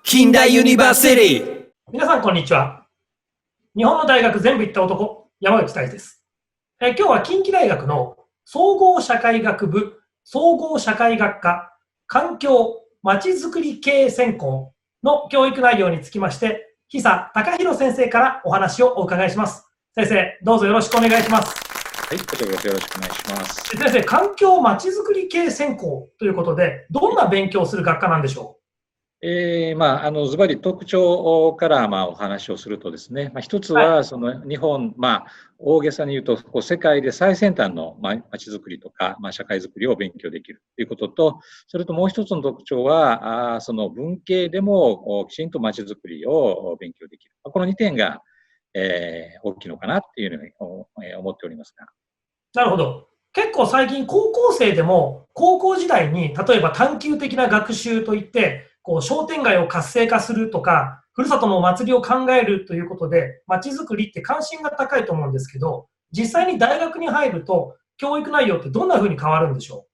近代ユニバーシティ。皆さんこんにちは。日本の大学全部行った男、山内大です。今日は近畿大学の総合社会学部総合社会学科環境まちづくり系専攻の教育内容につきまして、久隆弘先生からお話をお伺いします。先生、どうぞよろしくお願いします。はい、こちらこそよろしくお願いします。先生、環境まちづくり系専攻ということで、どんな勉強をする学科なんでしょう？ズバリ特徴からお話をするとですね、一つはその日本、大げさに言うと世界で最先端のまちづくりとか、社会づくりを勉強できるということと、それともう一つの特徴は、その文系でもきちんとまちづくりを勉強できる。この2点が、大きいのかなっていうふうに思っておりますが。なるほど。結構最近高校生でも高校時代に例えば探究的な学習といって商店街を活性化するとかふるさとのお祭りを考えるということでまちづくりって関心が高いと思うんですけど、実際に大学に入ると教育内容ってどんな風に変わるんでしょ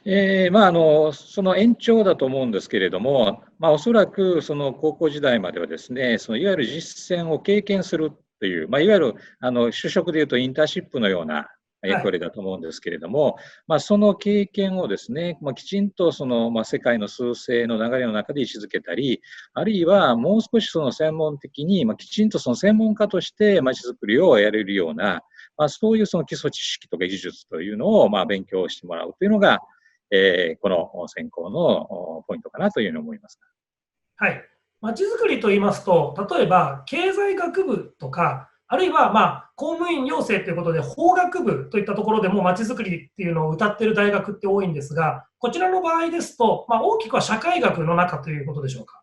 その延長だと思うんですけれども、おそらくその高校時代まではですね、そのいわゆる実践を経験するという、いわゆる就職でいうとインターンシップのようなう？役割だと思うんですけれども、その経験をですね、きちんとその、世界の趨勢の流れの中で位置づけたり、あるいはもう少しその専門的に、きちんとその専門家としてまちづくりをやれるような、そういうその基礎知識とか技術というのを勉強してもらうというのが、この専攻のポイントかなというふうに思います。はい。まちづくりと言いますと、例えば経済学部とか、あるいは公務員養成ということで法学部といったところでもまちづくりっていうのを謳っている大学って多いんですが、こちらの場合ですと、大きくは社会学の中ということでしょうか？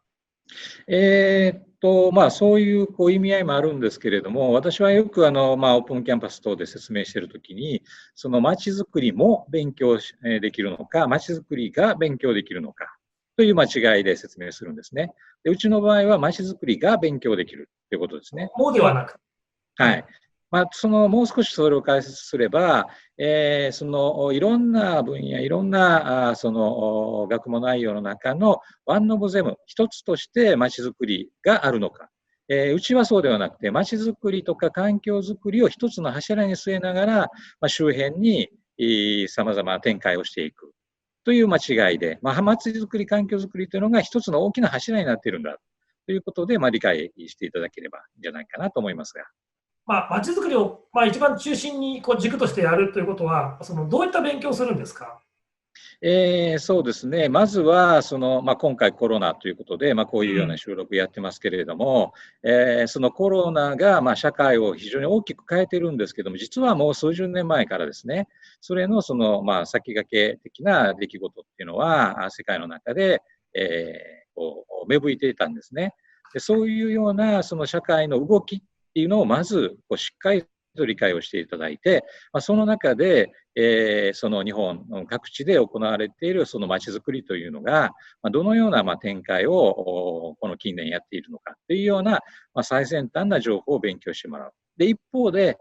そういう意味合いもあるんですけれども、私はよくオープンキャンパス等で説明しているときに、そのまちづくりも勉強できるのか、まちづくりが勉強できるのかという間違いで説明するんですね。でうちの場合はまちづくりが勉強できるということですね。もうではなく。はい。もう少しそれを解説すれば、そのいろんな分野、いろんなその学問内容の中のワンオブゼム、一つとしてまちづくりがあるのか。うちはそうではなくて、まちづくりとか環境づくりを一つの柱に据えながら、周辺に様々な展開をしていくという間違いで、まちづくり、環境づくりというのが一つの大きな柱になっているんだということで、理解していただければいいんじゃないかなと思いますが。まちづくりを一番中心に軸としてやるということは、どういった勉強をするんですか？そうですね。まずは、今回コロナということで、こういうような収録やってますけれども、そのコロナが、社会を非常に大きく変えてるんですけども、実はもう数十年前からですね、それの先駆け的な出来事っていうのは、世界の中で、芽吹いていたんですね。でそういうような、その社会の動きっていうのを、まず、しっかりと理解をしていただいて、その中で、その日本各地で行われているそのまちづくりというのが、どのような展開をこの近年やっているのかというような最先端な情報を勉強してもらう。で、一方で、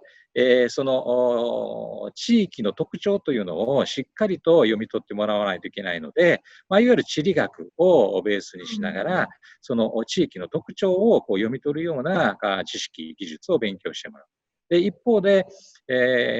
その地域の特徴というのをしっかりと読み取ってもらわないといけないので、いわゆる地理学をベースにしながら、その地域の特徴を読み取るような知識、技術を勉強してもらう。で一方で、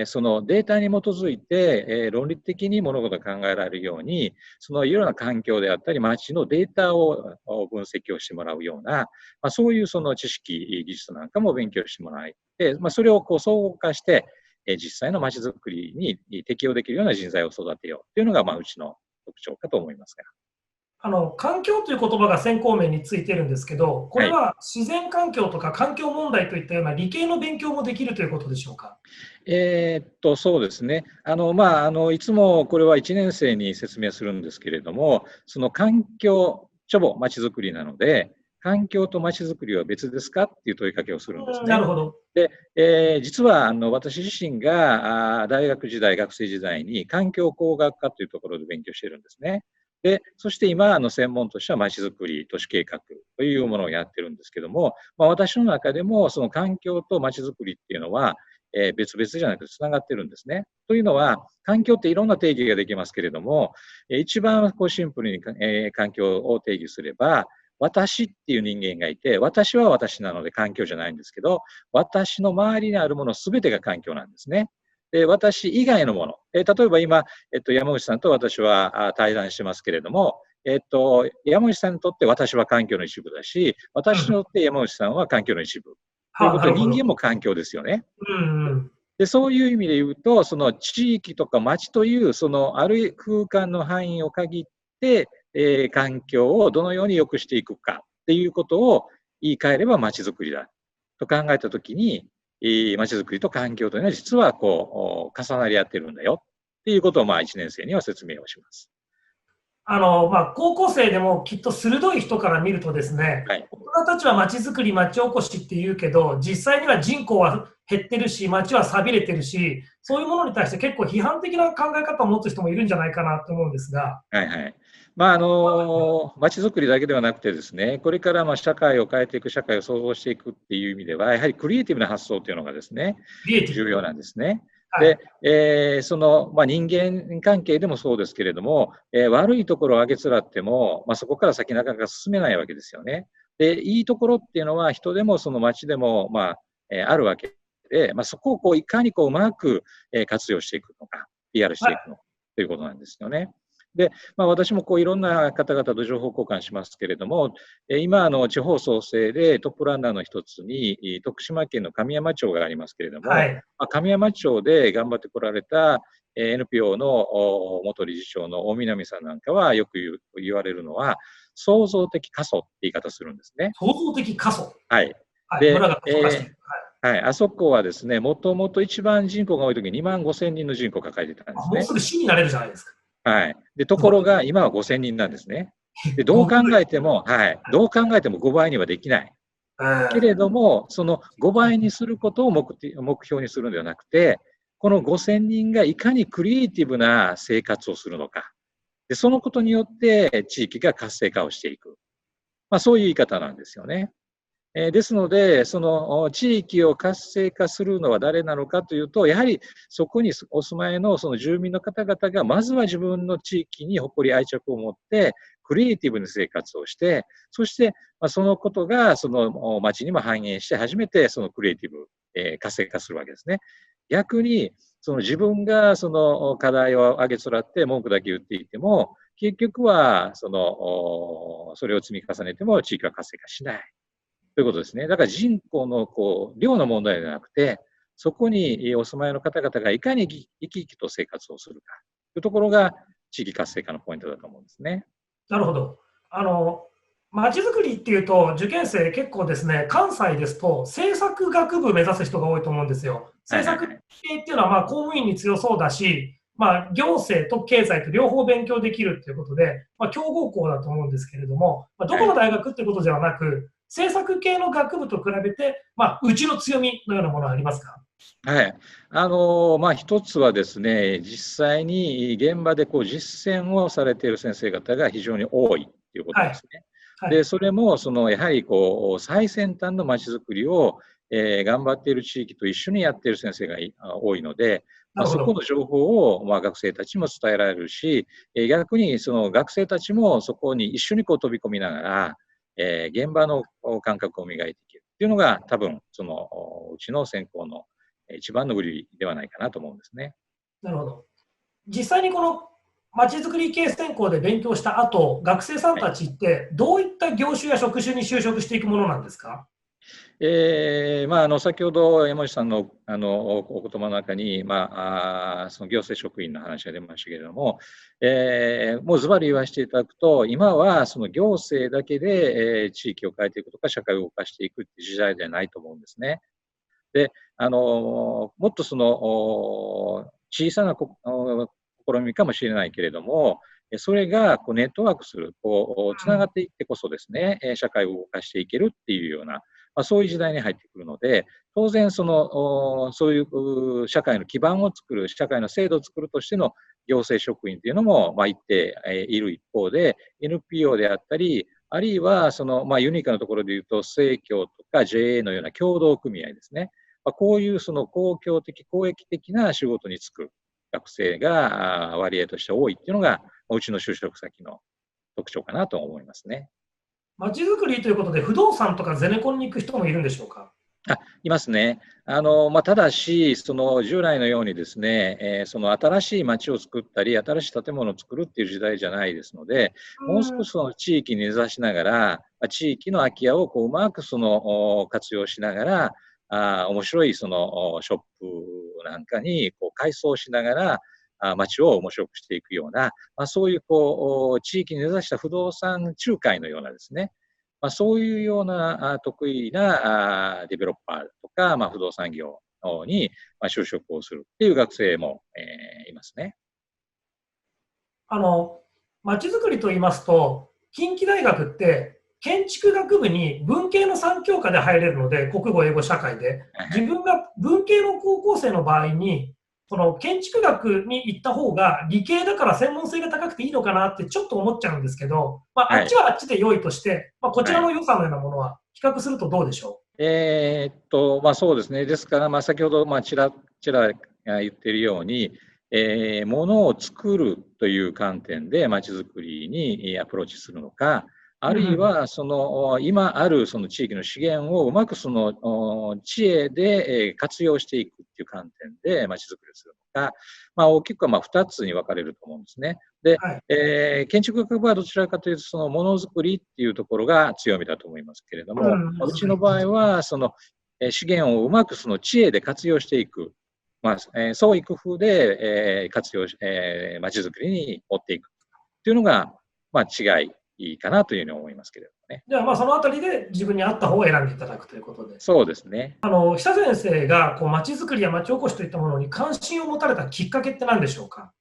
そのデータに基づいて、論理的に物事が考えられるように、そのいろいろな環境であったり、街のデータを分析をしてもらうような、そういうその知識、技術なんかも勉強してもらって、それを総合化して、実際の街づくりに適用できるような人材を育てようというのが、うちの特徴かと思いますが。環境という言葉が先行面についてるんですけど、こはい。れは自然環境とか環境問題といったような理系の勉強もできるということでしょうか？そうですね。いつもこれは1年生に説明するんですけれども、その環境、ちょぼまちづくりなので、環境とまちづくりは別ですかっていう問いかけをするんですね。なるほど。で、実は私自身が大学時代、学生時代に環境工学科というところで勉強しているんですね。で、そして今、専門としてはまちづくり、都市計画というものをやってるんですけども、私の中でもその環境とまちづくりっていうのは、別々じゃなくてつながってるんですね。というのは、環境っていろんな定義ができますけれども、一番シンプルに、環境を定義すれば、私っていう人間がいて、私は私なので環境じゃないんですけど、私の周りにあるものすべてが環境なんですね。で、私以外のもの、例えば今、山口さんと私は対談してますけれども、山口さんにとって私は環境の一部だし、私にとって山口さんは環境の一部。ということで、人間も環境ですよね。で、そういう意味で言うと、その地域とか町という、そのある空間の範囲を限って、環境をどのように良くしていくかっていうことを言い換えれば町づくりだと考えたときに、町づくりと環境というのは実はこう重なり合ってるんだよっていうことを1年生には説明をします。高校生でもきっと鋭い人から見るとですね、はい、大人たちは町づくり、町おこしって言うけど、実際には人口は減ってるし、町は寂れてるし、そういうものに対して結構批判的な考え方を持つ人もいるんじゃないかなと思うんですが。はいはい。町づくりだけではなくてですね、これから社会を変えていく、社会を創造していくっていう意味では、やはりクリエイティブな発想というのがですね、重要なんですね。で、人間関係でもそうですけれども、悪いところをあげつらっても、そこから先なかなか進めないわけですよね。で、いいところっていうのは人でもその町でも、あるわけで、そこをいかにうまく活用していくのか、PR していくのかということなんですよね。で、私もいろんな方々と情報交換しますけれども、今地方創生でトップランナーの一つに徳島県の神山町がありますけれども、神山町で頑張ってこられた NPO の元理事長の大南さんなんかはよく言われるのは、創造的過疎って言い方するんですね。創造的過疎。はい。で、あそこはですね、もともと一番人口が多い時に2万5千人の人口を抱えてたんですね。もうすぐ市になれるじゃないですか。はい。で、ところが今は5000人なんですね。で、どう考えても5倍にはできない。けれども、その5倍にすることを目標にするのではなくて、この5000人がいかにクリエイティブな生活をするのか。で、そのことによって地域が活性化をしていく。そういう言い方なんですよね。ですので、その地域を活性化するのは誰なのかというと、やはりそこにお住まいのその住民の方々が、まずは自分の地域に誇り愛着を持って、クリエイティブな生活をして、そしてそのことがその町にも反映して、初めてそのクリエイティブ、活性化するわけですね。逆に、その自分がその課題を上げつらって文句だけ言っていても、結局はそれを積み重ねても地域は活性化しない。ということですね。だから人口の量の問題ではなくて、そこにお住まいの方々がいかに生き生きと生活をするかというところが地域活性化のポイントだと思うんですね。なるほど。まちづくりっていうと、受験生結構ですね、関西ですと政策学部目指す人が多いと思うんですよ。政策系っていうのは公務員に強そうだし、行政と経済と両方勉強できるっていうことで、強豪校だと思うんですけれども、どこの大学っていうことではなく、政策系の学部と比べて、うちの強みのようなものはありますか？はい。一つはですね、実際に現場で実践をされている先生方が非常に多いということですね。で、それもやはり最先端のまちづくりを、頑張っている地域と一緒にやっている先生が多いので、そこの情報を学生たちも伝えられるし、逆にその学生たちもそこに一緒に飛び込みながら、現場の感覚を磨いていけるっていうのが多分うちの専攻の一番の売りではないかなと思うんですね。なるほど。実際にこのまちづくり系専攻で勉強した後、学生さんたちってどういった業種や職種に就職していくものなんですか？先ほど山内さんのお言葉の中に、その行政職員の話が出ましたけれども、もうズバリ言わせていただくと、今はその行政だけで、地域を変えていくとか、社会を動かしていくっていう時代ではないと思うんですね。で、もっとその小さな試みかもしれないけれども、それがネットワークする、つながっていってこそですね、社会を動かしていけるっていうような、そういう時代に入ってくるので、当然そういう社会の基盤を作る、社会の制度を作るとしての行政職員というのも一定いる一方で、NPO であったり、あるいはユニークなところでいうと、生協とか JA のような協同組合ですね。こういう公共的、公益的な仕事に就く学生が割合として多いっていうのが、うちの就職先の特徴かなと思いますね。まちづくりということで、不動産とかゼネコンに行く人もいるんでしょうか？いますね。ただし、その従来のようにですね、その新しい街を作ったり、新しい建物を作るっていう時代じゃないですので、もう少しその地域に根ざしながら、地域の空き家をこううまくその活用しながら、面白いそのショップなんかにこう改装しながら、街を面白くしていくような、そういうこう地域に根ざした不動産仲介のようなですね、そういうような得意なデベロッパーとか、不動産業に就職をするっていう学生もいますね。まちづくりと言いますと、近畿大学って建築学部に文系の3教科で入れるので、国語、英語、社会で、自分が文系の高校生の場合に、その建築学に行った方が理系だから専門性が高くていいのかなってちょっと思っちゃうんですけど、あっちはあっちで良いとして、こちらの良さのようなものは比較するとどうでしょそうですね。ですから、先ほどちら言っているように、ものを作るという観点でまちづくりにアプローチするのか、あるいはその今あるその地域の資源をうまくその知恵で活用していくっていう観点でまちづくりをするのか、大きくは2つに分かれると思うんですね。で、はい、建築学部はどちらかというとそのものづくりっていうところが強みだと思いますけれども、うちの場合はその資源をうまくその知恵で活用していく、創意工夫で活用し、まちづくりに持っていくというのが、違いかなというふうに思いますけれどもね。じゃあ、そのあたりで自分に合った方を選んでいただくということで。そうですね。久先生がまちづくりやまちおこしといったものに関心を持たれたきっかけって何でしょうか？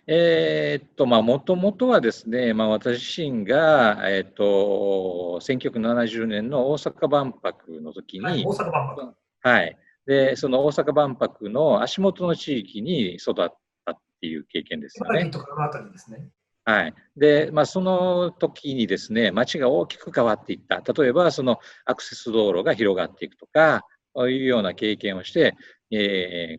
もともとはですね、私自身が、1970年の大阪万博の時に、はい、大阪万博。はい。で、その大阪万博の足元の地域に育ったっていう経験ですよね。茨城とかのあたりですね。はい。で、その時にですね、街が大きく変わっていった。例えば、そのアクセス道路が広がっていくとか、そういうような経験をして、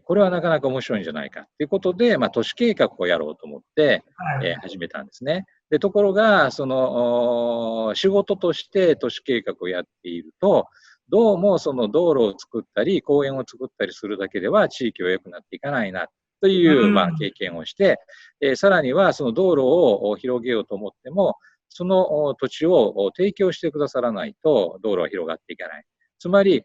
これはなかなか面白いんじゃないかということで、都市計画をやろうと思って、はい、始めたんですね。で、ところが、その仕事として都市計画をやっていると、どうもその道路を作ったり、公園を作ったりするだけでは地域は良くなっていかないなという、経験をして、さらにはその道路を広げようと思っても、その土地を提供してくださらないと道路は広がっていかない。つまり、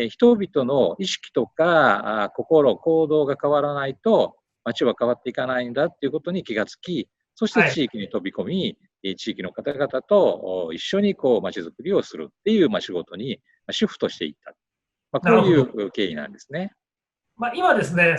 人々の意識とか心、行動が変わらないと街は変わっていかないんだっていうことに気がつき、そして地域に飛び込み、地域の方々と一緒にこう街づくりをするっていう仕事にシフトしていった。こういう経緯なんですね。今ですね、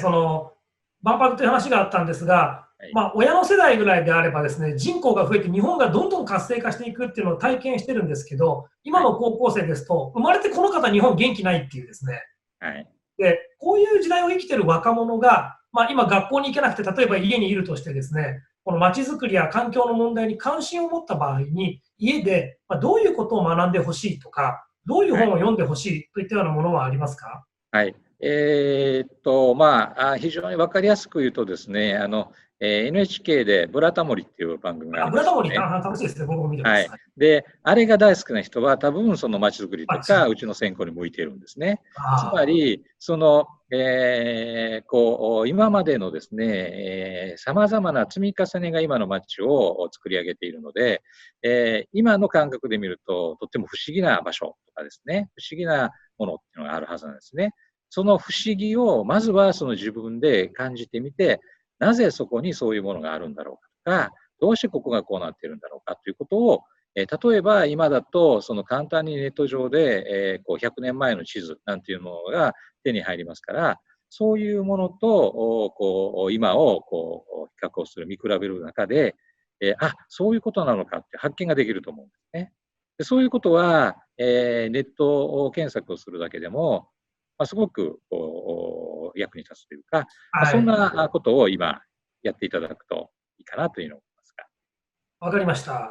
万博という話があったんですが、はい、親の世代ぐらいであればですね、人口が増えて日本がどんどん活性化していくっていうのを体験してるんですけど、今の高校生ですと、生まれてこの方日本元気ないっていうですね。はい、で、こういう時代を生きてる若者が、今学校に行けなくて、例えば家にいるとしてですね、この街づくりや環境の問題に関心を持った場合に、家でどういうことを学んでほしいとか、どういう本を読んでほしいといったようなものはありますか？はい。非常に分かりやすく言うとですね、NHK でブラタモリっていう番組がありブラタモリ、ますよね。楽しいですね。僕も見てます。はい。で、あれが大好きな人は多分その街づくりとか、うちの専攻に向いているんですね。つまり、その、今までのですね、様々な積み重ねが今の街を作り上げているので、今の感覚で見ると、とっても不思議な場所とかですね、不思議なものっていうのがあるはずなんですね。その不思議を、まずはその自分で感じてみて、なぜそこにそういうものがあるんだろうかとか、どうしてここがこうなっているんだろうかということを、例えば今だとその簡単にネット上で、100年前の地図なんていうものが手に入りますから、そういうものと今を比較をする、見比べる中で、そういうことなのかって発見ができると思うんですね。でそういうことは、ネット検索をするだけでも、すごく役に立つというか、そんなことを今やっていただくといいかなというのを思いますが。わかりました。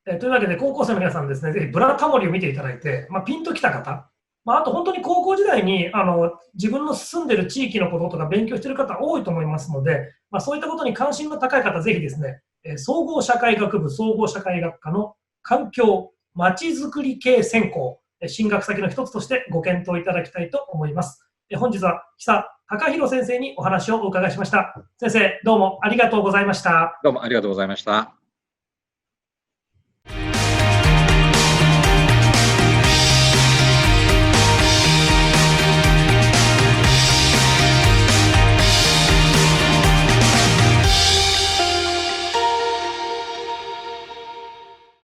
というわけで、高校生の皆さんですね、ぜひブラタモリを見ていただいて、ピンときた方、あと本当に高校時代に自分の住んでる地域のこととか勉強している方多いと思いますので、そういったことに関心の高い方、ぜひですね、総合社会学部総合社会学科の環境まちづくり系専攻、進学先の一つとしてご検討いただきたいと思います。本日は久隆弘先生にお話をお伺いしました。先生、どうもありがとうございました。どうもありがとうございました。